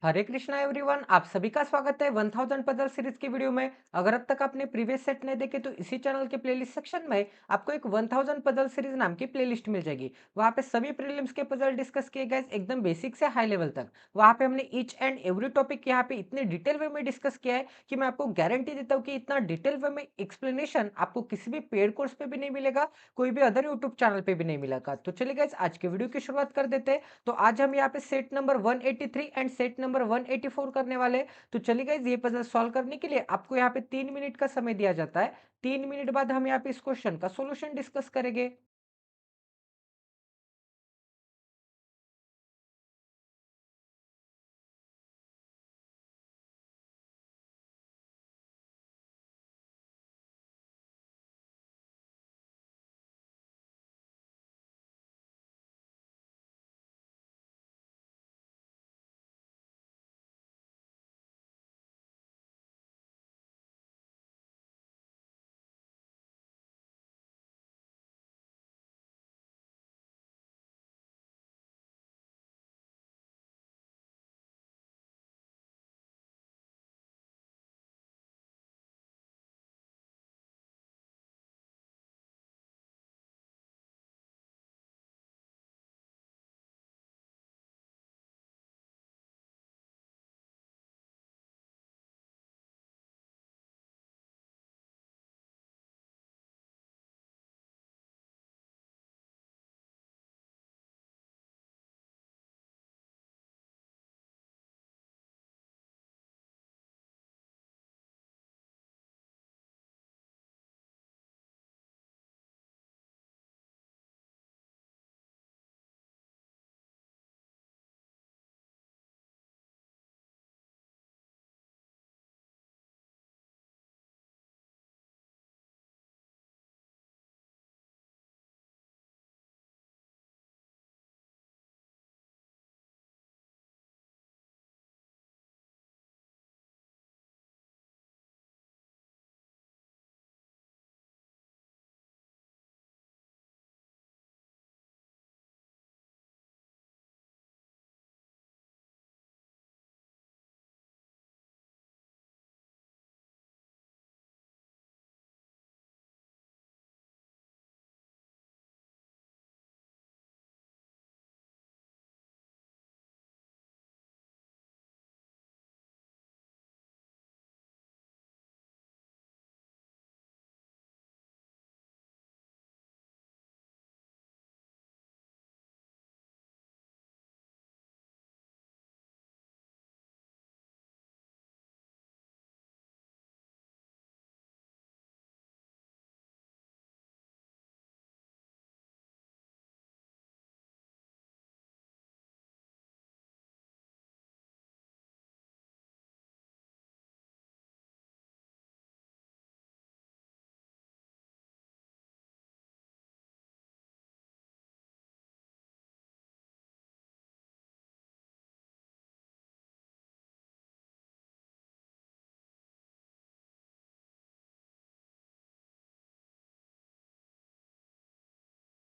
हरे Krishna everyone, आप सभी का स्वागत है 1000 पजल सीरीज की वीडियो में। अगर अब तक आपने प्रीवियस सेट नहीं देखे तो इसी चैनल के प्लेलिस्ट सेक्शन में आपको एक 1000 पजल सीरीज नाम की प्लेलिस्ट मिल जाएगी। वहाँ पे सभी प्रीलिम्स के पजल डिस्कस किए गए एकदम बेसिक से हाई लेवल तक। वहाँ पे हमने ईच एंड एवरी टॉपिक यहाँ पे इतने डिटेल वे में डिस्कस किया है कि मैं आपको गारंटी देता हूँ कि इतना डिटेल वे में एक्सप्लेनेशन आपको किसी भी पेड कोर्स पे भी नहीं मिलेगा, कोई भी अदर यूट्यूब चैनल पे भी नहीं मिलेगा। तो चलिए गाइस, आज के वीडियो की शुरुआत कर देते हैं। तो आज हम यहाँ पे set number 183 and set number 184 करने वाले हैं। तो चलिए गाइस, ये पजल सॉल्व करने के लिए आपको यहाँ पे 3 मिनट का समय दिया जाता है। 3 मिनट बाद हम यहाँ पे इस क्वेश्चन का सोल्यूशन डिस्कस करेंगे।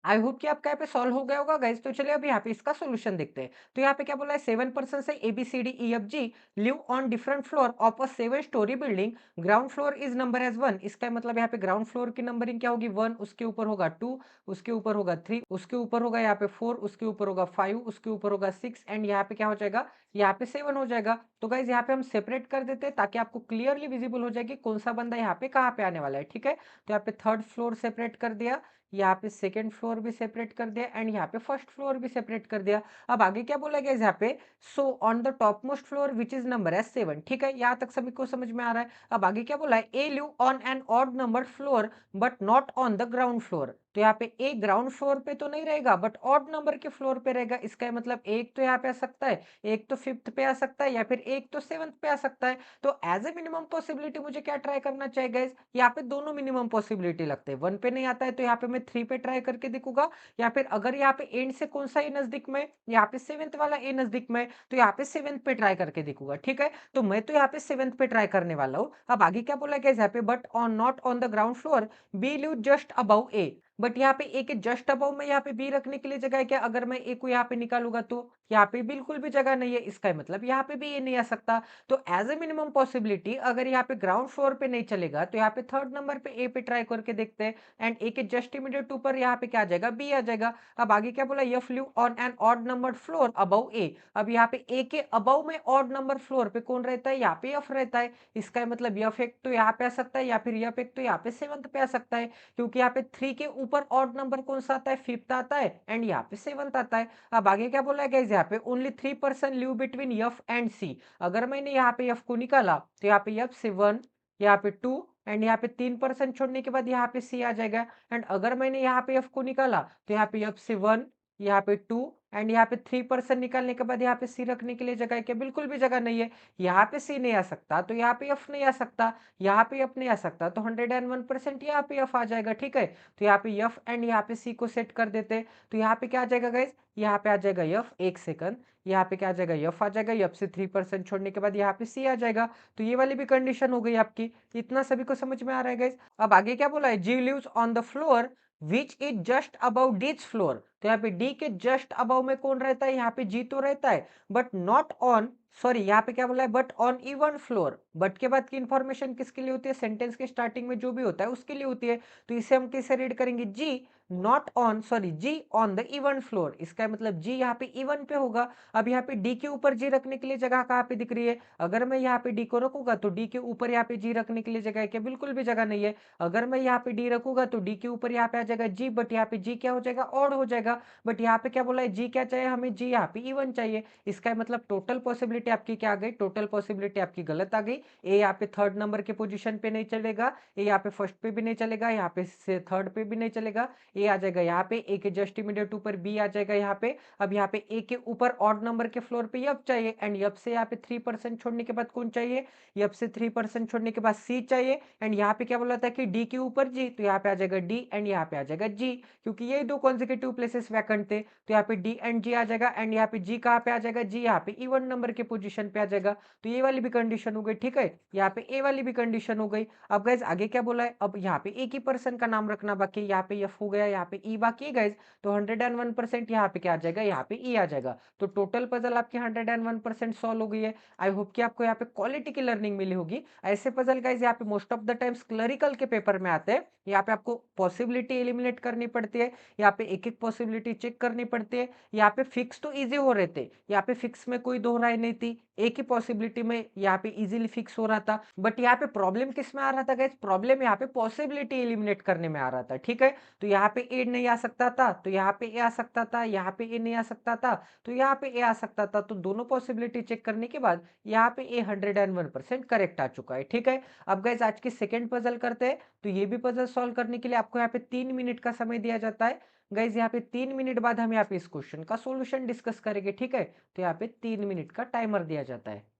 आई होप कि आपका यहाँ पे सॉल्व हो गया होगा गाइस। तो चलिए अभी यहाँ पे इसका सॉल्यूशन देखते हैं। तो यहाँ पे क्या बोला है, 7 पर्सन से ABCDEFG live on different floor of a 7 storey building. Ground floor is number as 1। इसका मतलब यहाँ पे ग्राउंड फ्लोर की नंबरिंग क्या होगी, 1, उसके ऊपर होगा 2, उसके ऊपर होगा 3, उसके ऊपर होगा यहाँ पे 4, उसके ऊपर होगा 5, उसके ऊपर होगा 6 एंड यहाँ पे क्या हो जाएगा, यहाँ पे 7 हो जाएगा। तो गाइज यहाँ पे हम सेपरेट कर देते हैं ताकि आपको क्लियरली विजिबल हो जाए कि कौन सा बंदा यहाँ पे कहाँ पे आने वाला है। ठीक है, तो यहाँ पे थर्ड फ्लोर सेपरेट कर दिया, यहाँ पे सेकंड फ्लोर भी सेपरेट कर दिया एंड यहाँ पे फर्स्ट फ्लोर भी सेपरेट कर दिया। अब आगे क्या बोला गया यहाँ पे, so on the topmost floor which is number as 7। ठीक है, यहाँ तक सभी को समझ में आ रहा है। अब आगे क्या बोला है, A live on an odd number floor but not on the ground floor. तो यहाँ पे ए ग्राउंड फ्लोर पे तो नहीं रहेगा बट ऑड नंबर के फ्लोर पे रहेगा। इसका मतलब एक तो यहाँ पे आ सकता है, एक तो फिफ्थ पे आ सकता है, या फिर एक तो सेवंथ पे आ सकता है। तो एज ए मिनिमम पॉसिबिलिटी मुझे क्या ट्राई करना चाहिए गाइज, यहाँ पे दोनों मिनिमम पॉसिबिलिटी लगते हैं। 1 पे नहीं आता है तो यहाँ पे मैं 3 पे ट्राई करके देखूंगा, या फिर अगर यहाँ पे एंड से कौन सा ए नजदीक में, यहाँ पे सेवंथ वाला ए नजदीक में, तो यहाँ पे सेवंथ पे ट्राई करके देखूंगा। ठीक है, तो मैं तो यहाँ पे सेवंथ पे ट्राई करने वाला हूँ। अब आगे क्या बोला गया यहाँ पे, but on not on the ground floor B live just above A. But यहाँ पे ए के जस्ट अबाउ में यहाँ पे बी रखने के लिए जगह है क्या, अगर मैं ए को यहाँ पे निकालूंगा तो यहाँ पे बिल्कुल भी जगह नहीं है, इसका मतलब यहाँ पे भी ये नहीं आ सकता। तो एज ए मिनिमम पॉसिबिलिटी अगर यहाँ पे ग्राउंड फ्लोर पे नहीं चलेगा तो यहाँ पे थर्ड नंबर पे ए पे ट्राई करके देखते हैं। एंड ए के जस्ट इमीडिएट ऊपर यहाँ पे क्या आ जाएगा, बी आ जाएगा। अब आगे क्या बोला, F live on an odd number floor above A. अब यहाँ पे ए के अबव में ऑड नंबर फ्लोर पे कौन रहता है, यहाँ पे एफ रहता है। इसका मतलब एफ एक तो यहाँ पे आ सकता है या फिर एफ एक तो यहाँ पे सेवंथ पे आ सकता है, क्योंकि यहाँ पे 3 के ऊपर ऑड नंबर कौन सा आता है, फिफ्थ आता है, एंड यहाँ पे सेवंथ आता है। अब आगे क्या बोला है गाइस, यहाँ पे only 3% live between F and C. अगर मैंने यहाँ पे एफ को निकाला तो यहाँ पे एफ से 1, यहाँ पे 2, एंड यहाँ पे 3% छोड़ने के बाद यहाँ पे सी आ जाएगा। एंड अगर मैंने यहाँ पे एफ को निकाला तो यहाँ पे एफ से 1, यहाँ पे 2, एंड यहाँ पे 3% निकालने के बाद यहाँ पे सी रखने के लिए जगह है क्या, बिल्कुल भी जगह नहीं है। यहाँ पे सी नहीं आ सकता तो यहाँ पे एफ नहीं आ सकता, यहाँ पे एफ नहीं आ सकता तो 101% यहाँ पे एफ आ जाएगा। ठीक है, तो यहाँ पे एफ एंड यहाँ पे सी को सेट कर देते हैं। तो यहाँ पे क्या आ जाएगा गाइस, यहाँ पे आ जाएगा यफ, एक सेकंड, यहाँ पे क्या आ जाएगा, यफ आ जाएगा, यफ से 3% छोड़ने के बाद यहाँ पे सी आ जाएगा। तो ये वाली भी कंडीशन हो गई आपकी। इतना सभी को समझ में आ रहा है गाइस। अब आगे क्या बोला है, G lives on the floor which is just above D's floor. तो यहाँ पे डी के जस्ट अबाउ में कौन रहता है, यहाँ पे जी तो रहता है, बट नॉट ऑन, सॉरी यहाँ पे क्या बोला है, but on even floor. But के बाद की इंफॉर्मेशन किसके लिए होती है, सेंटेंस के स्टार्टिंग में जो भी होता है उसके लिए होती है। तो इसे हम कैसे रीड करेंगे, G not on, sorry G on the even floor. इसका मतलब जी यहाँ पे इवन पे होगा। अब यहाँ पे डी के ऊपर जी रखने के लिए जगह कहाँ पे दिख रही है, अगर मैं यहाँ पे डी को रखूंगा तो डी के ऊपर यहाँ पे जी रखने के लिए जगह है क्या, बिल्कुल भी जगह नहीं है। अगर मैं यहाँ पे डी रखूंगा तो डी के ऊपर यहाँ पे आ जाएगा जी, बट यहाँ पे जी क्या हो जाएगा, ऑड हो जाएगा। बट यहाँ पे क्या बोला है, जी क्या चाहिए हमें, जी यहाँ पे इवन चाहिए। इसका मतलब टोटल पॉसिबिलिटी आपकी क्या आ गई, टोटल पॉसिबिलिटी आपकी गलत आ गई। ए यहाँ पे थर्ड नंबर के पोजीशन पे नहीं चलेगा, ए यहाँ पे फर्स्ट पे भी नहीं चलेगा, यहाँ पे से थर्ड पे भी नहीं चलेगा। ए आ जाएगा यहाँ पे, ए के जस्ट इमीडिएट ऊपर बी आ जाएगा यहाँ पे। अब यहाँ पे ए के ऊपर ऑड नंबर के फ्लोर पे यप चाहिए, एंड यप से यहाँ पे 3% छोड़ने के बाद कौन चाहिए, यप से 3% छोड़ने के बाद सी चाहिए। एंड यहाँ पे क्या बोला था कि डी के ऊपर जी, तो यहाँ पे आ जाएगा डी एंड यहाँ पे आ जाएगा जी, क्योंकि ये दो कॉन्जिक्यूटिव प्लेसेस वैकेंट थे। तो यहाँ पे डी एंड जी आ जाएगा, एंड यहाँ पे जी कहाँ पे आ जाएगा, जी यहाँ पे इवन नंबर के पोजीशन पे आ जाएगा। तो ये वाली भी कंडीशन हो गई। ठीक है, यहाँ पे ए वाली भी कंडीशन हो गई। अब गाइज आगे क्या बोला है, अब यहाँ पे एक ही पर्सन का नाम रखना बाकी, यहाँ पे एफ हो गया, यहाँ पे ई बाकी है गाइज। तो 101% यहाँ पे क्या आ जाएगा, यहाँ पे ई आ जाएगा। तो टोटल पजल आपकी 101% सॉल्व हो गई है। आई होप कि आपको यहाँ पे क्वालिटी की लर्निंग मिली होगी। ऐसे पजल गाइज यहाँ पे most of the times clerical के पेपर में आते हैं। यहाँ पे आपको पॉसिबिलिटी एलिमिनेट करनी पड़ती है, यहाँ पे एक एक पॉसिबिलिटी चेक करनी पड़ती है। यहाँ पे फिक्स तो इजी हो रहे थे, यहाँ पे फिक्स में कोई दो राय नहीं थी, एक ही पॉसिबिलिटी में यहाँ पे इजीली फिक्स हो रहा था। बट यहाँ पे प्रॉब्लम किस में आ रहा था गाइस, प्रॉब्लम यहाँ पे पॉसिबिलिटी एलिमिनेट करने में आ रहा था। ठीक है, तो यहाँ पे ए नहीं आ सकता था तो यहाँ पे ए आ सकता था, यहाँ पे ए नहीं आ सकता था तो यहाँ पे ए आ सकता था। तो दोनों पॉसिबिलिटी चेक करने के बाद यहाँ पे ए 101% करेक्ट आ चुका है। ठीक है, अब गाइस आज की सेकेंड पजल करते हैं। तो ये भी पजल सॉल्व करने के लिए आपको यहाँ पे 3 मिनट का समय दिया जाता है। गाइज यहाँ पे 3 मिनट बाद हम यहाँ पे इस क्वेश्चन का सॉल्यूशन डिस्कस करेंगे। ठीक है, तो यहाँ पे 3 मिनट का टाइमर दिया जाता है।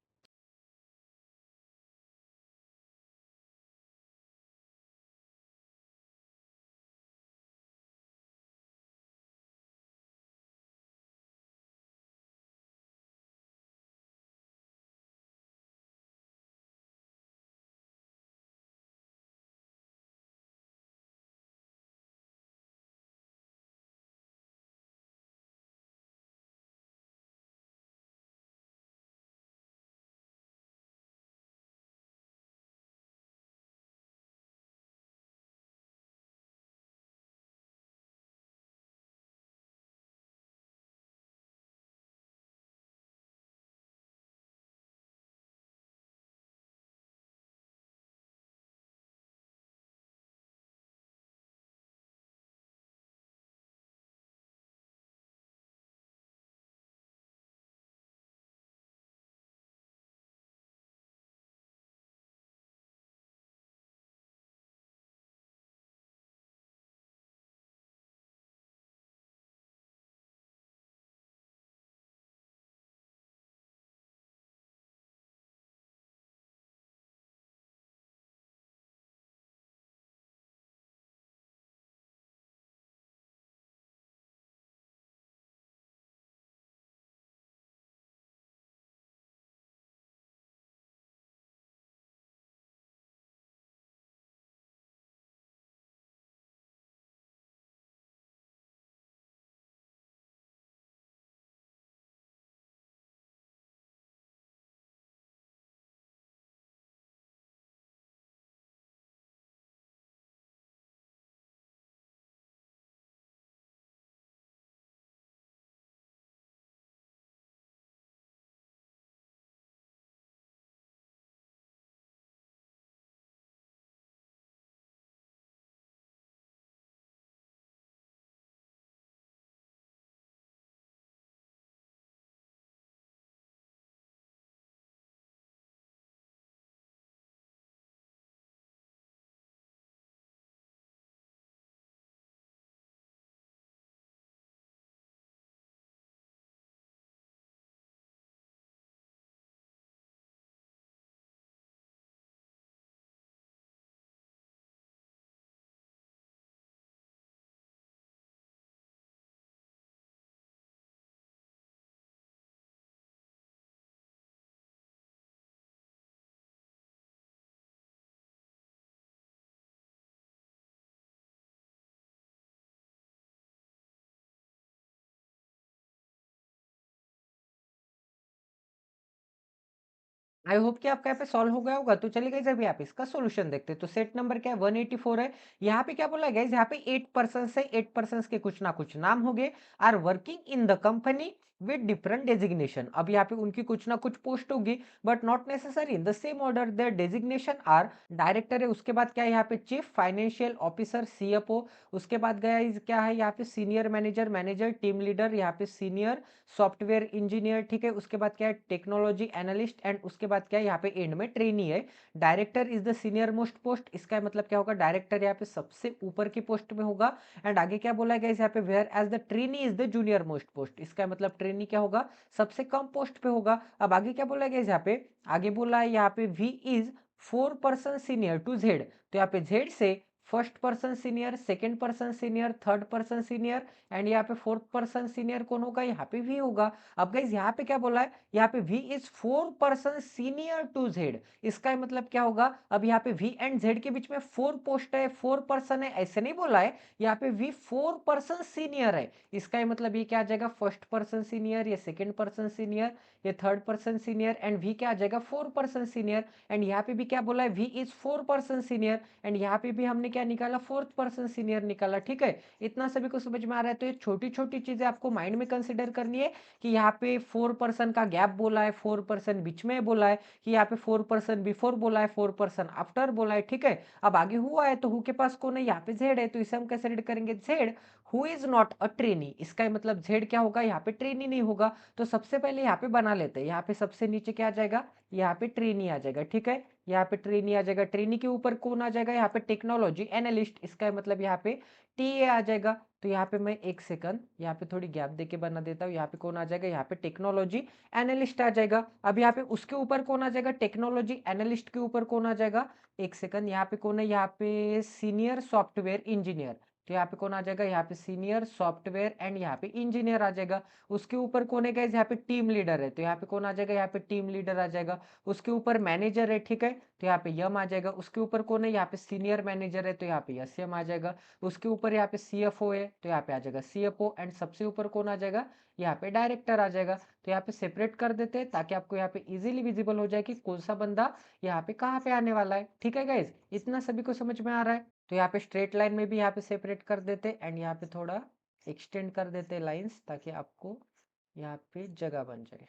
आई होप कि आपका यहाँ पे सॉल्व हो गया होगा। तो चलिए गाइस अभी आप इसका सॉल्यूशन देखते हैं। तो सेट नंबर क्या है 184 है। यहाँ पे क्या बोला है गाइस, यहाँ पे 8 पर्सन्स है, 8 पर्सन्स के कुछ ना कुछ नाम हो गए, are working in the company with different designation. अब यहाँ पे उनकी कुछ ना कुछ पोस्ट होगी, but not necessary in the same order. There designation are director है, उसके बाद क्या है यहाँ पे चीफ फाइनेंशियल ऑफिसर CFO, उसके बाद गया क्या है यहाँ पे senior manager, manager, team leader, यहाँ पे सीनियर सॉफ्टवेयर इंजीनियर, ठीक है। उसके बाद क्या है टेक्नोलॉजी एनालिस्ट, एंड उसके बाद क्या है यहाँ पे एंड में ट्रेनी है। Director is the senior most post, इसका मतलब क्या होगा, डायरेक्टर यहाँ पे सबसे ऊपर की पोस्ट में होगा। एंड आगे क्या बोला गया यहाँ पे whereas the trainee is the junior most post, इसका मतलब ट्रेनी क्या होगा, सबसे कम पोस्ट पे होगा। अब आगे क्या बोला गया यहाँ पे, आगे बोला है यहाँ पे V is 4 person senior to Z, तो यहाँ पे जेड से first person senior, second person senior, third person senior, and यहाँ पे फोर्थ पर्सन सीनियर कौन होगा, यहाँ पे वी होगा। अब गाइस यहाँ पे क्या बोला है, यहाँ पे V is 4 person senior to Z, इसका मतलब क्या होगा, अब यहाँ पे वी एंड जेड के बीच में 4 पोस्ट है, 4 पर्सन है, ऐसे नहीं बोला है। यहाँ पे वी 4 पर्सन सीनियर है, इसका मतलब ये क्या आ जाएगा, फर्स्ट पर्सन सीनियर, ये सेकेंड पर्सन सीनियर, ये third person senior, and V क्या आ जाएगा 4 पर्सन सीनियर। एंड यहाँ पे भी क्या बोला है, V is 4 person senior, and यहाँ पे भी हमने क्या निकाला, फोर्थ पर्सन सीनियर निकाला, ठीक है। इतना सभी को समझ में आ रहा है। तो ये छोटी छोटी चीजें आपको माइंड में कंसिडर करनी है कि यहाँ पे 4 पर्सन का गैप बोला है, 4 पर्सन बीच में बोला है, कि यहाँ पे 4 पर्सन बिफोर बोला है, 4 पर्सन आफ्टर बोला है, ठीक है। अब आगे हुआ है तो हु के पास कौन है, यहाँ पे जेड है, तो इसे हम कैसे रीड करेंगे, Z who is not a trainee, इसका मतलब जेड क्या होगा, यहाँ पे ट्रेनी नहीं होगा। तो सबसे पहले यहाँ पे बना लेते हैं, यहाँ पे सबसे नीचे क्या आ जाएगा, यहाँ पे ट्रेनी आ जाएगा, ठीक है। यहाँ पे ट्रेनी आ जाएगा, ट्रेनी के ऊपर कौन आ जाएगा, यहाँ पे टेक्नोलॉजी एनालिस्ट, इसका मतलब यहाँ पे टीए आ जाएगा। तो यहाँ पे मैं एक सेकंड यहाँ पे थोड़ी गैप देके बना देता हूँ, यहाँ पे कौन आ जाएगा, यहाँ पे टेक्नोलॉजी एनालिस्ट आ जाएगा। अब यहाँ पे उसके ऊपर कौन आ जाएगा, टेक्नोलॉजी एनालिस्ट के ऊपर कौन आ जाएगा, एक सेकंड, यहाँ पे कौन है, यहाँ पे सीनियर सॉफ्टवेयर इंजीनियर, तो यहाँ पे कौन आ जाएगा, यहाँ पे सीनियर सॉफ्टवेयर एंड यहाँ पे इंजीनियर आ जाएगा। उसके ऊपर कौन है गाइस, यहाँ पे टीम लीडर है, तो यहाँ पे कौन आ जाएगा, यहाँ पे टीम लीडर आ जाएगा। उसके ऊपर मैनेजर है, ठीक है, तो यहाँ पे यम आ जाएगा। उसके ऊपर कौन है, यहाँ पे सीनियर मैनेजर है, तो यहाँ पे यस यम आ जाएगा। उसके ऊपर यहाँ पे CFO है, तो यहाँ पे आ जाएगा CFO, एंड सबसे ऊपर कौन आ जाएगा, यहाँ पे डायरेक्टर आ जाएगा। तो यहाँ पे सेपरेट कर देते हैं ताकि आपको यहाँ पे इजीली विजिबल हो जाए कि कौन सा बंदा यहाँ पे कहाँ पे आने वाला है, ठीक है गाइज, इतना सभी को समझ में आ रहा है। तो यहाँ पे स्ट्रेट लाइन में भी यहाँ पे सेपरेट कर देते हैं, एंड यहाँ पे थोड़ा एक्सटेंड कर देते हैं लाइंस, ताकि आपको यहाँ पे जगह बन जाए,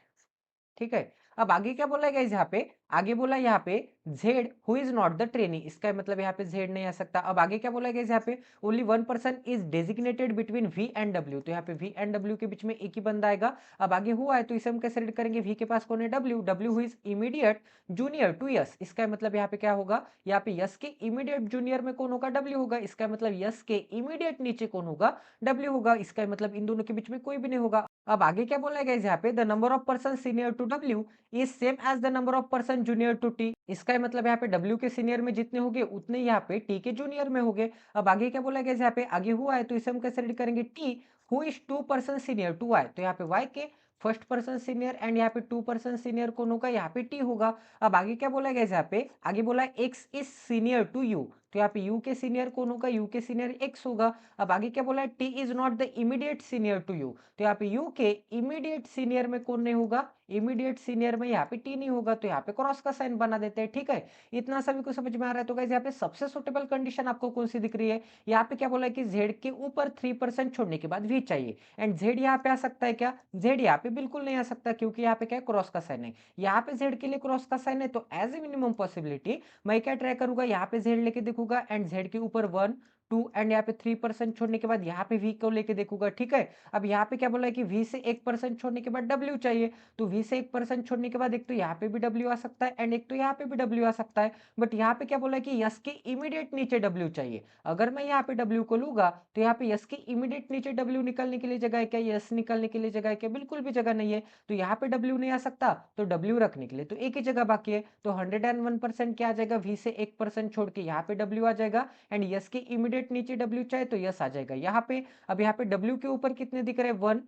ठीक है। अब आगे क्या बोला है गाइस, यहाँ पे आगे बोला यहाँ पे Z who is not the trainee, इसका मतलब यहाँ पे जेड नहीं आ सकता। अब आगे क्या बोला है गाइस, यहाँ पे only 1 person is designated between V and W, तो यहाँ पे वी एंड डब्ल्यू के बीच में एक ही बंदा आएगा। अब आगे हुआ है तो इसे हम कैसे रीड करेंगे, वी के पास कौन है, W, W who is immediate junior to S, इसका मतलब यहाँ पे क्या होगा, यहाँ पे यस के इमीडिएट जूनियर में कौन होगा, डब्ल्यू होगा, इसका मतलब यस के इमीडिएट नीचे कौन होगा, डब्ल्यू होगा, इसका मतलब इन दोनों के बीच में कोई भी नहीं होगा। अब आगे क्या बोला है गाइस, यहाँ पे the number of person senior to W is same as the number of person junior to T, इसका मतलब यहाँ पे डब्ल्यू के सीनियर में जितने होंगे उतने यहाँ पे टी के जूनियर में होंगे। अब आगे क्या बोला गया, यहाँ पे आगे हुआ है तो इसे हम कैसे रीड करेंगे, T who is 2 person senior to Y, तो यहाँ पे वाई के फर्स्ट पर्सन सीनियर, एंड यहाँ पे 2 पर्सन सीनियर कौन होगा, यहाँ पे टी होगा। अब आगे क्या बोला गया, यहाँ पे आगे बोला X is senior to U, तो यहाँ पे यू के सीनियर कौन होगा, यू के सीनियर एक्स होगा। अब आगे क्या बोला है, T is not the immediate senior to U, तो यहाँ पे यू के इमीडिएट सीनियर में कौन नहीं होगा, इमीडिएट सीनियर में यहाँ पे टी नहीं होगा, तो यहाँ पे क्रॉस का साइन बना देते हैं, ठीक है। इतना सभी को समझ में आ रहा है। तो गाइस यहाँ पे सबसे सुटेबल कंडीशन आपको कौन सी दिख रही है, यहाँ पे क्या बोला है कि जेड के ऊपर 3% छोड़ने के बाद वी चाहिए, एंड जेड यहाँ पे आ सकता है क्या, जेड यहाँ पे बिल्कुल नहीं आ सकता, क्योंकि यहाँ पे क्या है, क्रॉस का साइन है। यहाँ पे जेड के लिए क्रॉस का साइन है, तो एज ए मिनिमम पॉसिबिलिटी मैं क्या ट्राई करूंगा, यहाँ पे जेड लेके देखूंगा, एंड जेड के ऊपर 1 2 एंड यहाँ पे 3% छोड़ने के बाद यहाँ पे वी को लेके देखूंगा, ठीक है। अब यहाँ पे क्या बोला है कि वी से 1% छोड़ने के बाद डब्ल्यू चाहिए, तो वी से 1% छोड़ने के बाद एक तो यहाँ पे भी डब्ल्यू आ सकता है, एंड एक तो यहाँ पे भी डब्ल्यू आ सकता है। बट यहाँ पे क्या बोला है कि यस के इमीडिएट नीचे डब्ल्यू चाहिए। अगर मैं यहाँ पे डब्ल्यू को लूंगा तो यहाँ पे यस के इमीडिएट नीचे डब्ल्यू निकलने के लिए जगह है क्या, यस निकलने के लिए जगह है क्या, बिल्कुल भी जगह नहीं है। तो यहाँ पे डब्ल्यू नहीं आ सकता, तो डब्ल्यू रखने के लिए तो एक ही जगह बाकी है, तो 101% क्या आ जाएगा, वी से 1% छोड़ के यहाँ पे डब्ल्यू आ जाएगा, एंड यस के इमीडिएट नीचे डब्ल्यू चाहे तो यस आ जाएगा यहाँ पे। अब यहाँ पे डब्ल्यू के ऊपर कितने दिख रहे हैं, 1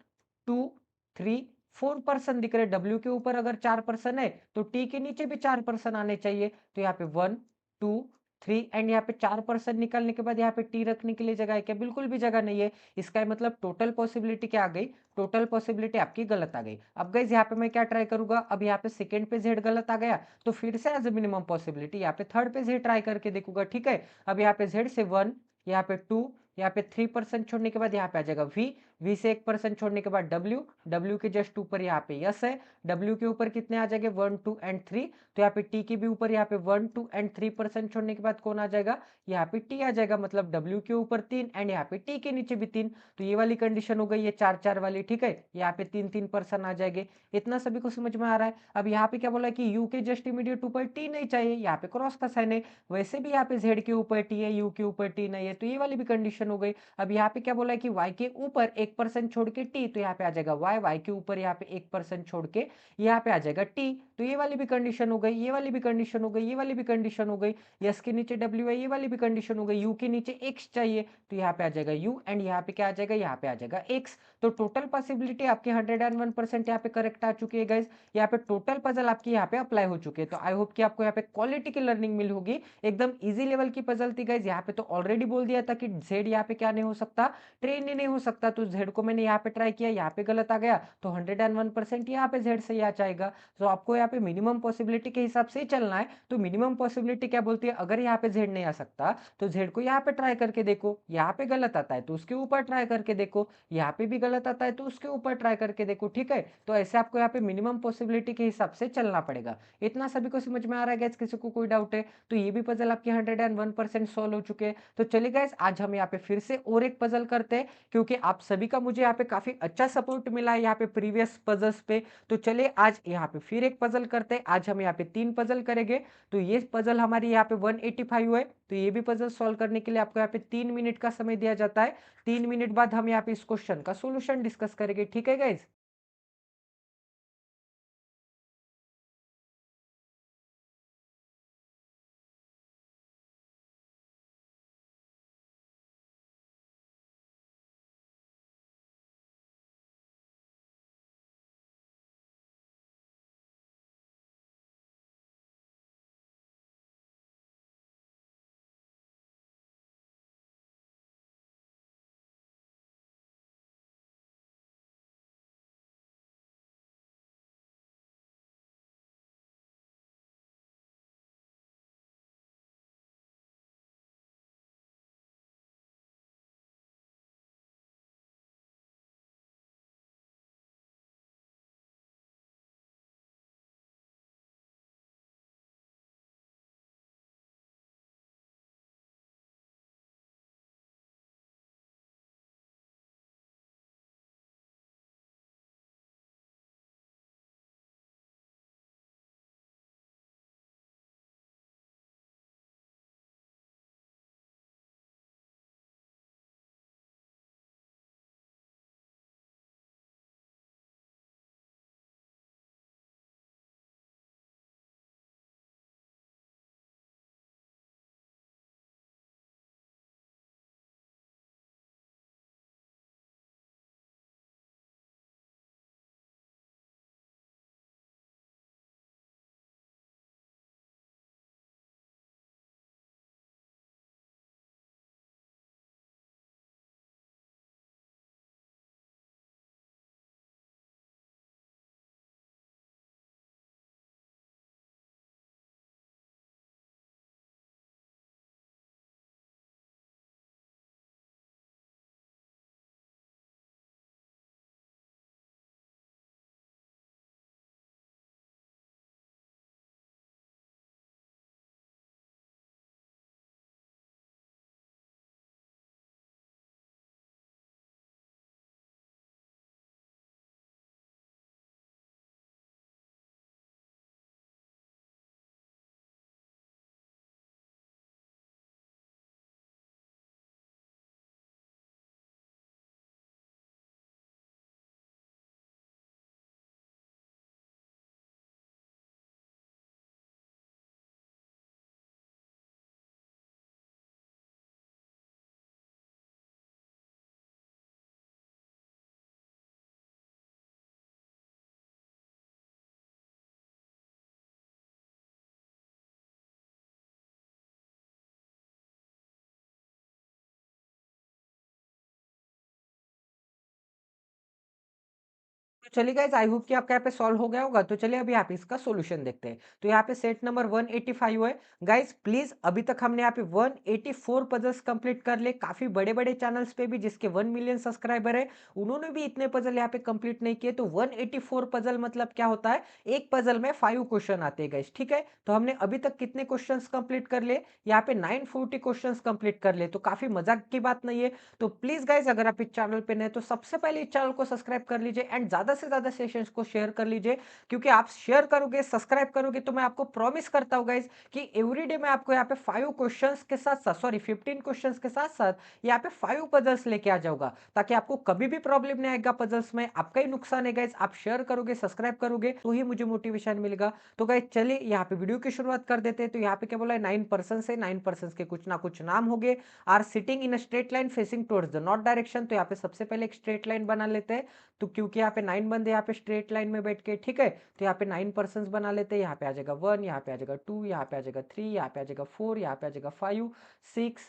2 3 4 पर्सन दिख रहे हैं। डब्ल्यू के ऊपर अगर 4 पर्सन है तो टी के नीचे भी 4 पर्सन आने चाहिए, तो यहाँ पे 1 2 3 एंड यहाँ पे 4% निकालने के बाद यहाँ पे टी रखने के लिए जगह है क्या? बिल्कुल भी जगह नहीं है। इसका मतलब टोटल पॉसिबिलिटी क्या आ गई? टोटल पॉसिबिलिटी आपकी गलत आ गई। अब गाइस यहाँ पे मैं क्या ट्राई करूंगा? अब यहाँ पे सेकंड पे जेड गलत आ गया, तो फिर से एज ए मिनिमम पॉसिबिलिटी यहाँ पे थर्ड पे जेड ट्राई करके देखूंगा, ठीक है। अब यहाँ पे जेड से 1, यहाँ पे 2, यहाँ पे 3% छोड़ने के बाद यहाँ पे आ जाएगा वी से 1% छोड़ने के बाद डब्ल्यू के जस्ट ऊपर यहाँ पे यस है, डब्ल्यू के ऊपर कितने आ जाएंगे? 1, 2 एंड 3। तो यहाँ पे टी के भी ऊपर यहाँ पे 1, 2 एंड 3% छोड़ने के बाद कौन आ जाएगा? यहाँ पे टी आ जाएगा, मतलब डब्ल्यू के ऊपर 3 एंड यहाँ पे टी के नीचे भी 3। तो ये वाली कंडीशन हो गई, ये 4, 4 वाली, ठीक है। यहाँ पे 3, 3% आ जाएंगे। इतना सभी को समझ में आ रहा है? अब यहाँ पे क्या बोला कि यू के जस्ट इमीडिएट ऊपर टी नहीं चाहिए, यहाँ पे क्रॉस का साइन है। वैसे भी यहाँ पे जेड के ऊपर टी है, यू के ऊपर टी नहीं है, तो ये वाली भी कंडीशन हो गई। अब यहाँ पे क्या बोला है कि y के ऊपर 1% छोड़ के t, तो यहाँ पे आ जाएगा y के ऊपर यहाँ पे 1% छोड़ के यहाँ पे आ जाएगा t। तो ये वाली भी कंडीशन हो गई, ये वाली भी कंडीशन हो गई, ये वाली भी कंडीशन हो गई। यस के नीचे w है, ये वाली भी कंडीशन हो गई। u के नीचे x चाहिए, तो यहाँ पे आ जाएगा u एंड यहाँ पे क्या आ जाएगा? यहाँ पे आ जाएगा x। तो टोटल पॉसिबिलिटी आपकी 101% यहाँ पे करेक्ट आ चुकी है गाइज। यहाँ पे टोटल पजल आपकी यहाँ पे अप्लाई हो चुके हैं। तो आई होप कि आपको यहाँ पे क्वालिटी की लर्निंग मिली होगी। एकदम इजी लेवल की पजल थी गाइज। यहाँ पे तो ऑलरेडी बोल दिया था कि जेड यहाँ पे क्या नहीं हो सकता? ट्रेन ही नहीं हो सकता। तो जेड को मैंने यहाँ पे ट्राई किया, यहाँ पे गलत आ गया, तो 101% यहाँ पे जेड सही आ जाएगा। तो आपको यहाँ पे मिनिमम पॉसिबिलिटी के हिसाब से ही चलना है। तो मिनिमम पॉसिबिलिटी क्या बोलती है? अगर यहाँ पे जेड नहीं आ सकता तो जेड को यहाँ पे ट्राई करके देखो, यहाँ पे गलत आता है तो उसके ऊपर ट्राई करके देखो, यहाँ पे भी गलत आता है तो उसके ऊपर ट्राई करके देखो, ठीक है। तो ऐसे आपको यहाँ पे मिनिमम पॉसिबिलिटी के हिसाब से चलना पड़ेगा। इतना सभी को समझ में आ रहा है? किसी को कोई डाउट है? तो ये भी पजल आपके 101% सॉल्व हो चुके हैं। तो चलिए गाइस, आज हम यहाँ पे फिर से और एक पजल करते हैं, क्योंकि आप सभी का मुझे यहाँ पे काफी अच्छा सपोर्ट मिला है यहाँ पे प्रीवियस पजल्स पे। तो चलिए आज यहाँ पे फिर एक पजल करते हैं। आज हम यहाँ पे 3 पजल करेंगे। तो ये पजल हमारी यहाँ पे 185 है। तो ये भी पजल सॉल्व करने के लिए आपको यहाँ पे 3 मिनट का समय दिया जाता है। 3 मिनट बाद हम यहाँ पे इस क्वेश्चन का सोल्यूशन डिस्कस करेंगे, ठीक है गाइज। तो चलिए गाइस, आई होप कि आपका यहाँ पे सॉल्व हो गया होगा। तो चलिए अभी आप इसका सॉल्यूशन देखते हैं। तो यहाँ पे सेट नंबर 185 है। गाइस प्लीज, अभी तक हमने यहाँ पे 184 पजल्स कंप्लीट कर लिए। काफी बड़े बड़े चैनल्स पे भी जिसके 1 मिलियन सब्सक्राइबर है, उन्होंने भी इतने पजल यहाँ पे कंप्लीट नहीं किए। तो 184 पजल मतलब क्या होता है, एक पजल में 5 क्वेश्चन आते हैं गाइस, ठीक है। तो हमने अभी तक कितने क्वेश्चन कंप्लीट कर लिए, यहाँ पे 940 क्वेश्चन कंप्लीट कर लिए। तो काफी मजाक की बात नहीं है। तो प्लीज गाइज, अगर आप इस चैनल पे नए तो सबसे पहले इस चैनल को सब्सक्राइब कर लीजिए एंड ज्यादा से ज्यादा सेशंस को शेयर कर लीजिए, क्योंकि आप शेयर करोगे, सब्सक्राइब करोगे, तो मैं आपको प्रॉमिस करता हूँ गाइज कि एवरीडे मैं आपको यहाँ पे 5 क्वेश्चंस के साथ साथ, सॉरी 15 क्वेश्चंस के साथ साथ यहाँ पे 5 पजल्स लेके आ जाऊंगा, ताकि आपको कभी भी प्रॉब्लम नहीं आएगा पजल्स में। आपका ही नुकसान है गाइज, आप शेयर करोगे, सब्सक्राइब करोगे तो ही मुझे मोटिवेशन मिलेगा। तो गाइज चलिए यहाँ पे वीडियो की शुरुआत कर देते हैं। तो यहाँ पे क्या बोला है, 9% से 9% के कुछ ना कुछ नाम हो गए। Are sitting in straight line facing towards the north direction. तो यहाँ पे सबसे पहले एक स्ट्रेट लाइन बना लेते हैं। तो क्योंकि यहाँ पे 9 बंदे यहाँ पे स्ट्रेट लाइन में बैठ के, ठीक है, तो यहाँ पे 9 बना लेते हैं। यहाँ पे आ जाएगा 1, यहाँ पे आ जाएगा 2, यहाँ पे आ जाएगा 3, यहाँ पे आ जाएगा 4, यहाँ पे आ जाएगा 5, 6,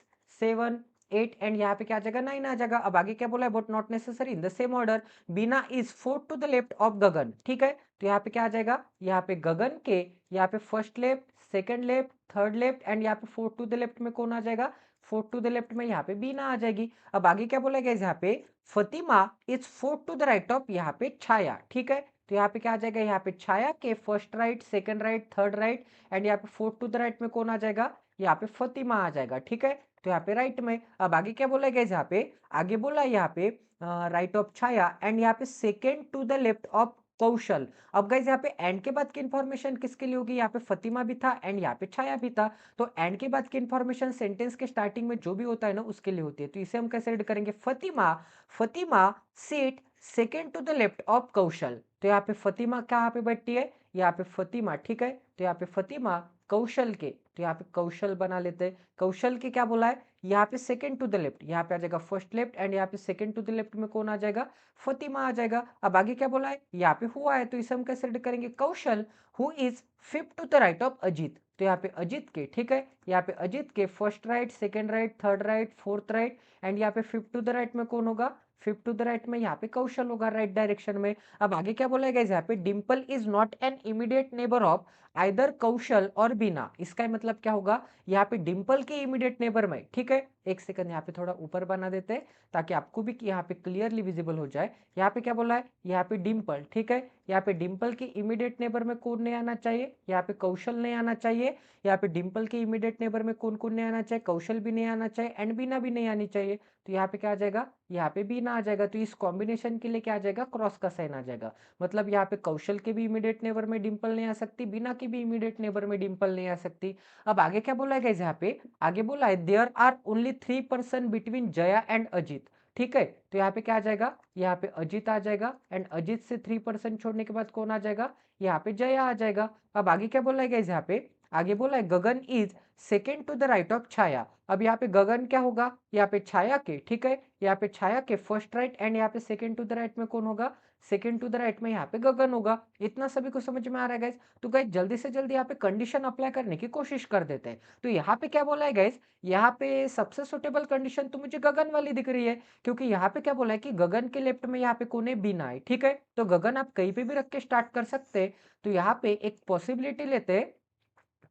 7, 8 एंड यहाँ पे क्या आ जाएगा, 9 आ जाएगा। अब आगे क्या बोला है, but not necessary in the same order. Bina is 4 to the left of Gagan, ठीक है। तो यहाँ पे क्या आ जाएगा, यहाँ पे गगन के यहाँ पे first left, second left, third left and यहाँ पे 4 टू द लेफ्ट में कौन आ जाएगा, 4 टू द लेफ्ट में यहाँ पे बीना आ जाएगी। अब आगे क्या बोला गया यहाँ पे, Fatima is 4 to the right of यहाँ पे छाया, ठीक है। तो यहाँ पे क्या आ जाएगा, यहाँ पे छाया के first right, second right, third right and यहाँ पे 4 टू द राइट में कौन आ जाएगा, यहाँ पे फतिमा आ जाएगा, ठीक है। तो यहाँ पे राइट में। अब आगे क्या बोला गया यहाँ पे, आगे बोला यहाँ पे राइट ऑफ छाया एंड यहाँ पे second to the left of Kaushal. अब गाइज यहाँ पे एंड के बाद की इंफॉर्मेशन किसके लिए होगी, यहाँ पे फतिमा भी था एंड यहाँ पे छाया भी था। तो एंड के बाद की इंफॉर्मेशन सेंटेंस के स्टार्टिंग में जो भी होता है ना, उसके लिए होती है। तो इसे हम कैसे रीड करेंगे, Fatima, Fatima sit second to the left of Kaushal. तो यहाँ पे फतिमा कहाँ पे बैठती है, यहाँ पे फतिमा, ठीक है। तो यहाँ पे फतिमा कौशल के, तो यहाँ पे कौशल बना लेते हैं। कौशल के क्या बोला है, यहाँ पे सेकेंड टू द लेफ्ट, यहाँ पे आ जाएगा फर्स्ट लेफ्ट एंड यहाँ पे सेकेंड टू द लेफ्ट में कौन आ जाएगा, फतिमा आ जाएगा। अब आगे क्या बोला है, यहाँ पे हुआ है, तो इसे हम कैसे रीड करेंगे, Kaushal who is fifth to the right of Ajit. तो यहाँ पे अजीत के, ठीक है, यहाँ पे अजीत के first right, second right, third right, fourth right and यहाँ पे फिफ्थ टू द राइट में कौन होगा, फिफ्थ टू द राइट में यहाँ पे कौशल होगा, राइट डायरेक्शन में। अब आगे क्या बोला गया यहाँ पे, Dimple is not an immediate neighbour of either Kaushal और बीना। इसका मतलब क्या होगा, यहाँ पे डिम्पल के इमीडिएट नेबर में, ठीक है। एक सेकंड यहाँ पे थोड़ा ऊपर बना देते हैं, ताकि आपको भी यहाँ पे क्लियरली विजिबल हो जाए। यहाँ पे क्या बोला है, यहाँ पे डिम्पल, ठीक है। यहाँ पे डिम्पल के इमीडिएट नेबर में कौन नहीं आना चाहिए, यहाँ पे कौशल नहीं आना चाहिए। यहाँ पे डिम्पल के इमीडिएट नेबर में कौन कौन नहीं आना चाहिए, कौशल भी नहीं आना चाहिए एंड बीना भी नहीं आनी चाहिए। तो यहाँ पे क्या आ जाएगा, यहाँ पे बीना आ जाएगा। तो इस कॉम्बिनेशन के लिए क्या आ जाएगा, क्रॉस का साइन आ जाएगा। मतलब यहाँ पे कौशल के भी इमीडिएट नेबर में डिम्पल नहीं आ सकती, बीना के भी इमीडिएट नेबर में डिम्पल नहीं आ सकती। अब आगे क्या बोला है यहाँ पे, आगे बोला है there are only 3% between Jaya and Ajit, ठीक है। तो यहाँ पे क्या आ जाएगा, यहाँ पे अजीत आ जाएगा एंड अजीत से 3% छोड़ने के बाद कौन आ जाएगा, यहाँ पे जया आ जाएगा। अब आगे क्या बोला है यहाँ पे, आगे बोला है Gagan is second to the right of Chhaya. अब यहाँ पे गगन क्या होगा, यहाँ पे छाया के, ठीक है, यहाँ पे छाया के फर्स्ट राइट एंड यहाँ पे सेकेंड टू द राइट में कौन होगा, सेकेंड टू द राइट में यहाँ पे गगन होगा। इतना सभी को समझ में आ रहा है गाइस। तो गाइस जल्दी से जल्दी यहाँ पे कंडीशन अप्लाई करने की कोशिश कर देते हैं। तो यहाँ पे क्या बोला है गाइस, यहाँ पे सबसे सुटेबल कंडीशन तो मुझे गगन वाली दिख रही है, क्योंकि यहाँ पे क्या बोला है कि गगन के लेफ्ट में यहाँ पे कौन है, बीना है, ठीक है। तो गगन आप कहीं पे भी रख के स्टार्ट कर सकते हैं। तो यहाँ पे एक पॉसिबिलिटी लेते हैं।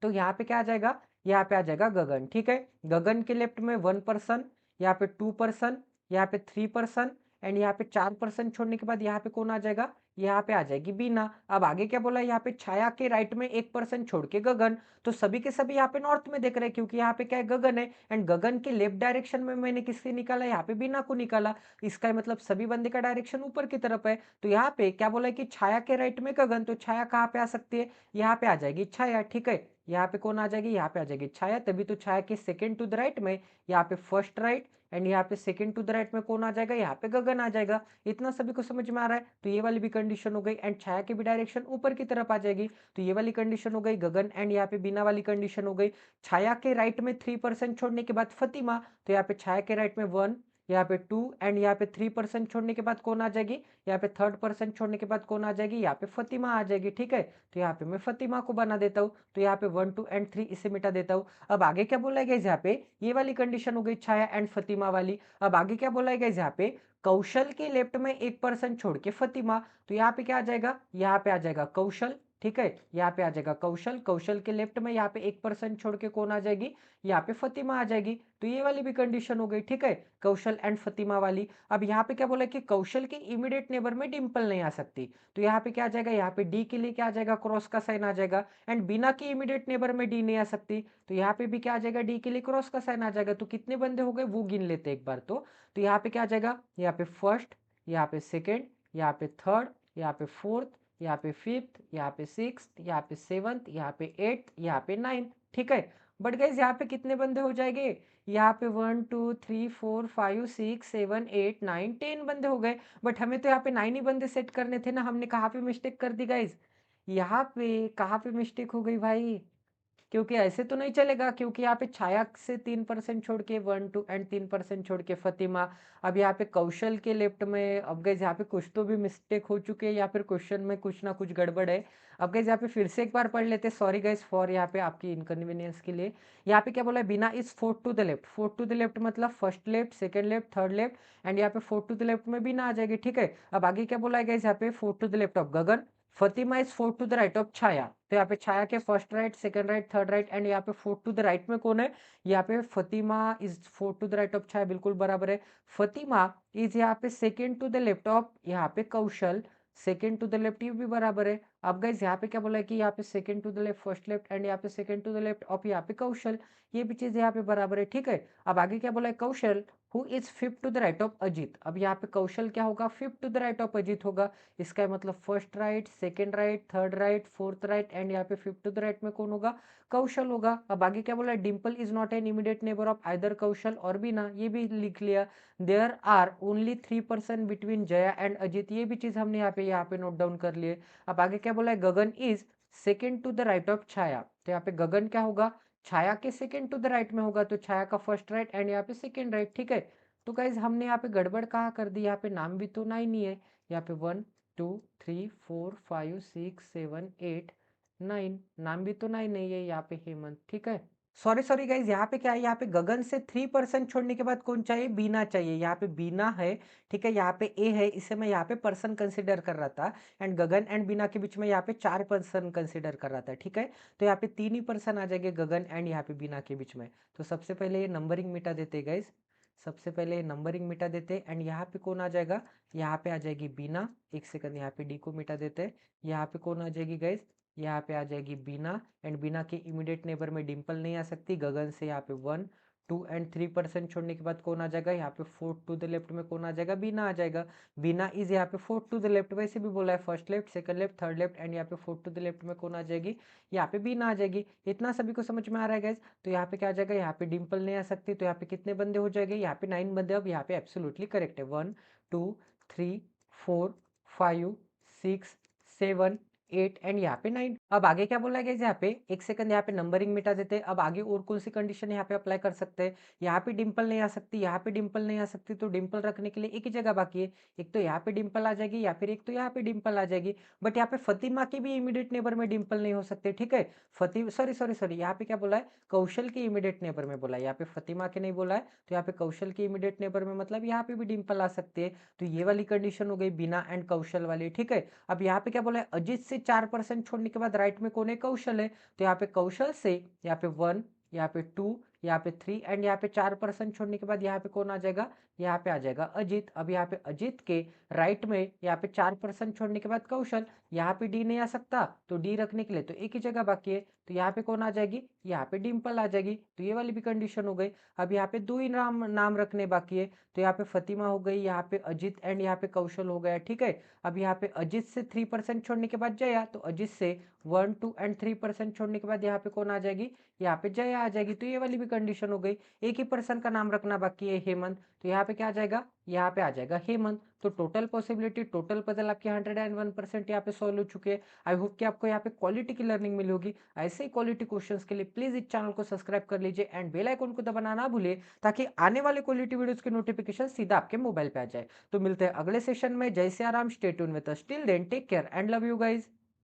तो यहाँ पे क्या आ जाएगा, यहाँ पे आ जाएगा गगन, ठीक है। गगन के लेफ्ट में 1%, यहाँ पे 2%, यहाँ पे 3% एंड यहाँ पे 4% छोड़ने के बाद यहाँ पे कौन आ जाएगा, यहाँ पे आ जाएगी बीना। अब आगे क्या बोला है, यहाँ पे छाया के राइट में 1% छोड़ के गगन। तो सभी के सभी यहाँ पे नॉर्थ में देख रहे हैं, क्योंकि यहाँ पे क्या है, गगन है एंड गगन के लेफ्ट डायरेक्शन में मैंने किससे निकाला, यहाँ पे बीना को निकाला। इसका मतलब सभी बंदे का डायरेक्शन ऊपर की तरफ है। तो यहाँ पे क्या बोला है कि छाया के राइट में गगन, तो छाया कहाँ पे आ सकती है, यहाँ पे आ जाएगी छाया, ठीक है। यहाँ पे कौन आ जाएगी, यहाँ पे आ जाएगी छाया। तभी तो छाया के सेकेंड टू द राइट में यहाँ पे फर्स्ट राइट एंड यहाँ पे सेकेंड टू द राइट में कौन आ जाएगा, यहाँ पे गगन आ जाएगा। इतना सभी को समझ में आ रहा है। तो ये वाली भी कंडीशन हो गई एंड छाया की भी डायरेक्शन ऊपर की तरफ आ जाएगी। तो ये वाली कंडीशन हो गई गगन एंड यहाँ पे बिना वाली कंडीशन हो गई। छाया के राइट में 3% छोड़ने के बाद फतिमा, तो यहाँ पे छाया के राइट में 1, यहाँ पे 2 एंड यहाँ पे 3% छोड़ने के बाद कौन आ जाएगी, यहाँ पे 3% छोड़ने के बाद कौन आ जाएगी, यहाँ पे फतिमा आ जाएगी, ठीक है। तो यहाँ पे मैं फतिमा को बना देता हूँ। तो यहाँ पे 1, 2 एंड 3 इसे मिटा देता हूँ। अब आगे क्या बोला है यहाँ पे, ये वाली कंडीशन हो गई छाया एंड फतिमा वाली। अब आगे क्या बोला है यहाँ पे, कौशल के लेफ्ट में 1% छोड़ के फतिमा, तो यहाँ पे क्या आ जाएगा, यहाँ पे आ जाएगा कौशल, ठीक है, यहाँ पे आ जाएगा कौशल, कौशल के लेफ्ट में यहाँ पे 1% छोड़ के कौन आ जाएगी, यहाँ पे फतिमा आ जाएगी। तो ये वाली भी कंडीशन हो गई, ठीक है, कौशल एंड फतिमा वाली। अब यहाँ पे क्या बोला कि कौशल के इमीडिएट नेबर में डिंपल नहीं आ सकती, तो यहाँ पे क्या आ जाएगा, यहाँ पे डी के लिए क्या आ जाएगा, क्रॉस का साइन आ जाएगा। एंड बिना के इमीडिएट नेबर में डी नहीं आ सकती, तो यहाँ पे भी क्या आ जाएगा, डी के लिए क्रॉस का साइन आ जाएगा। तो कितने बंदे हो गए वो गिन लेते एक बार। तो यहाँ पे क्या आ जाएगा, यहाँ पे फर्स्ट, यहाँ पे सेकेंड, यहाँ पे थर्ड, यहाँ पे फोर्थ, यहाँ पे फिफ्थ, यहाँ पे सिक्स, यहाँ पे सेवंथ, यहाँ पे एट्थ, यहाँ पे नाइन्थ, ठीक है। बट गाइज यहाँ पे कितने बंदे हो जाएंगे, यहाँ पे 1 2 3 4 5 6 7 8 9 10 बंदे हो गए। बट हमें तो यहाँ पे 9 ही बंदे सेट करने थे ना, हमने कहाँ पे मिस्टेक कर दी गाइज, यहाँ पे कहाँ पे मिस्टेक हो गई भाई, क्योंकि ऐसे तो नहीं चलेगा, क्योंकि यहाँ पे छाया से 3% छोड़ के 1 2 एंड 3% छोड़ के फतिमा। अब यहाँ पे कौशल के लेफ्ट में, अब गैस यहाँ पे कुछ तो भी मिस्टेक हो चुके हैं या फिर क्वेश्चन में कुछ ना कुछ गड़बड़ है। अब गैस यहाँ पे फिर से एक बार पढ़ लेते, सॉरी गैस फॉर यहाँ पे आपकी इनकन्वीनियंस के लिए। यहाँ पे क्या बोला है, Bina is fourth to the left, fourth to the left मतलब first left, second left, third left, and यहाँ पे फोर्थ टू द लेफ्ट में बिना आ जाएगी, ठीक है। अब आगे क्या बोला है गैस, यहाँ पे fourth to the left of Gagan, Fatima is fourth to the right of Chhaya, तो यहाँ पे छाया के first right, second right, third right, and यहाँ पे फोर्थ टू द राइट में कौन है, यहाँ पे Fatima is fourth to the right of Chhaya, बिल्कुल बराबर है। फतिमा इज यहाँ पे second to the left of यहाँ पे Kaushal, second to the left, ये भी बराबर है। अब गाइस यहाँ पे क्या बोला है कि यहाँ पे second to the left, first left, and यहाँ पे second to the left of यहाँ पे कौशल, ये भी चीज यहाँ पे बराबर है, ठीक है। अब आगे क्या बोला है, Kaushal who is fifth to the right of Ajit, अब यहाँ पे कौशल क्या होगा, fifth to the right of Ajit होगा। इसका मतलब first right, second right, third right, fourth right, and यहाँ पे फिफ्थ टू द राइट में कौन होगा, कौशल होगा। अब आगे क्या बोला है, Dimple is not an immediate neighbour of either Kaushal और बीना, ये भी लिख लिया। There are only 3% between Jaya and Ajit, ये भी चीज हमने यहाँ पे नोट डाउन कर लिए। अब आगे क्या बोला है, Gagan is second to the right of Chhaya, तो यहाँ पे गगन क्या होगा, छाया के सेकेंड टू द राइट में होगा, तो छाया का फर्स्ट राइट एंड यहाँ पे सेकेंड राइट, ठीक है। तो गाइज हमने यहाँ पे गड़बड़ कहाँ कर दी, यहाँ पे नाम भी तो ना ही नहीं है, यहाँ पे 1 2 3 4 5 6 7 8 9 नाम भी तो नहीं है यहाँ पे हेमंत, ठीक है। सॉरी सॉरी गाइज, यहाँ पे क्या है, यहाँ पे गगन से 3% छोड़ने के बाद कौन चाहिए, बीना चाहिए, यहाँ पे बीना है, ठीक है, यहाँ पे ए है, इसे मैं यहाँ पे पर्सन कंसिडर कर रहा था, एंड गगन एंड बीना के बीच में यहाँ पे 4 पर्सन कंसिडर कर रहा था, ठीक है। तो यहाँ पे 3 ही पर्सन आ जाएंगे गगन एंड यहाँ पे बीना के बीच में। तो सबसे पहले ये नंबरिंग मिटा देते गाइज, सबसे पहले नंबरिंग मिटा देते, एंड यहाँ पे कौन आ जाएगा, यहाँ पे आ जाएगी बीना, एक सेकंड यहाँ पे डी को मिटा देते, यहाँ पे कौन आ जाएगी गाइज, यहाँ पे आ जाएगी बीना, एंड बीना के इमीडिएट नेबर में डिंपल नहीं आ सकती, गगन से यहाँ पे 1 2 एंड 3% छोड़ने के बाद कौन आ जाएगा, यहाँ पे फोर्थ टू द लेफ्ट में कौन आ जाएगा, बीना आ जाएगा। बीना इज यहाँ पे फोर्थ टू द लेफ्ट, वैसे भी बोला है first left, second left, third left, and यहाँ पे फोर्थ टू द लेफ्ट में कौन आ जाएगी, यहाँ पे बीना आ जाएगी। इतना सभी को समझ में आ रहा है गाइज। तो यहाँ पे क्या आ जाएगा, यहाँ पे डिंपल नहीं आ सकती, तो यहाँ पे कितने बंदे हो जाएंगे, यहाँ पे 9 बंदे। अब यहाँ पे एब्सोल्युटली करेक्ट है, 1 2 3 4 5 6 7 8 एंड यहाँ पे 9। अब आगे क्या बोला गया यहाँ पे, एक सेकंड यहाँ पे नंबरिंग मिटा देते हैं। अब आगे और कौन सी कंडीशन यहाँ पे अप्लाई कर सकते हैं, यहाँ पे डिंपल नहीं आ सकती, यहाँ पे डिंपल नहीं आ सकती, तो डिंपल रखने के लिए एक ही जगह बाकी है, एक तो यहाँ पे डिंपल आ जाएगी या फिर एक तो यहाँ पे डिंपल आ जाएगी। बट यहाँ पे फतिमा के भी इमीडिएट नेबर में डिंपल नहीं हो सकते, ठीक है। सॉरी सॉरी सॉरी, यहाँ पे क्या बोला है, कौशल के इमीडिएट नेबर में बोला है, यहाँ पे फतिमा के नहीं बोला है, तो यहाँ पे कौशल के इमीडिएट नेबर में मतलब यहाँ पे भी डिंपल आ सकती है। तो ये वाली कंडीशन हो गई बिना एंड कौशल वाली, ठीक है। अब यहाँ पे क्या बोला है, अजित से 4% छोड़ने के बाद राइट में कौन है, कौशल है, तो यहाँ पे कौशल से यहाँ पे 1, यहाँ पे 2, यहाँ पे 3 एंड यहाँ पे 4% छोड़ने के बाद यहाँ पे कौन आ जाएगा, यहाँ पे आ जाएगा अजित। अब यहाँ पे अजित के राइट में यहाँ पे 4% छोड़ने के बाद कौशल, यहाँ पे डी नहीं आ सकता, तो डी रखने के लिए तो एक ही जगह बाकी है, तो यहाँ पे कौन आ जाएगी, यहाँ पे डिंपल आ जाएगी। तो ये वाली भी कंडीशन हो गई। अब यहाँ पे 2 ही नाम रखने बाकी है, तो यहाँ पे फतिमा हो गई, यहाँ पे अजित एंड यहाँ पे कौशल हो गया, ठीक है। अब यहाँ पे अजित से 3% छोड़ने के बाद जया, तो अजित से 1 2 एंड 3% छोड़ने के बाद यहाँ पे कौन आ जाएगी, यहाँ पे जया आ जाएगी। तो ये वाली भी कंडीशन हो गई। एक ही पर्सन का नाम रखना बाकी है, हेमंत, तो यहाँ पे क्या आ जाएगा, यहाँ पे आ जाएगा हेमंत। तो टोटल पॉसिबिलिटी, टोटल पजल आपके 101% यहाँ पे सॉल्व हो चुके हैं। आई होप कि आपको यहाँ पे क्वालिटी की लर्निंग मिली होगी। ऐसे ही क्वालिटी क्वेश्चंस के लिए प्लीज इस चैनल को सब्सक्राइब कर लीजिए एंड बेल आइकन को दबाना ना भूलिए, ताकि आने वाले क्वालिटी वीडियोस की नोटिफिकेशन सीधा आपके मोबाइल पे आ जाए। तो मिलते हैं अगले सेशन में। जय Shri Ram, stay tune with us, till then take care and love you guys.